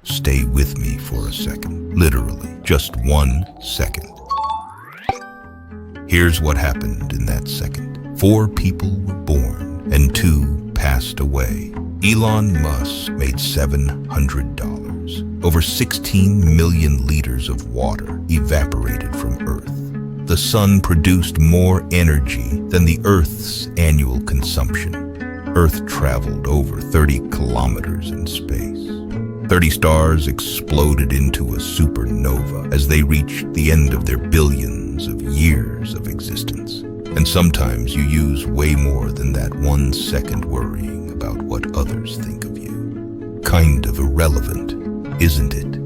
Stay with me for a second. Literally, just 1 second. Here's what happened in that second. 4 people were born and 2 passed away. Elon Musk made $700. Over 16 million liters of water evaporated from Earth. The sun produced more energy than the Earth's annual consumption. Earth traveled over 30 kilometers in space. 30 stars exploded into a supernova as they reached the end of their billions of years of existence. And sometimes you use way more than that 1 second worrying about what others think of you. Kind of irrelevant, isn't it?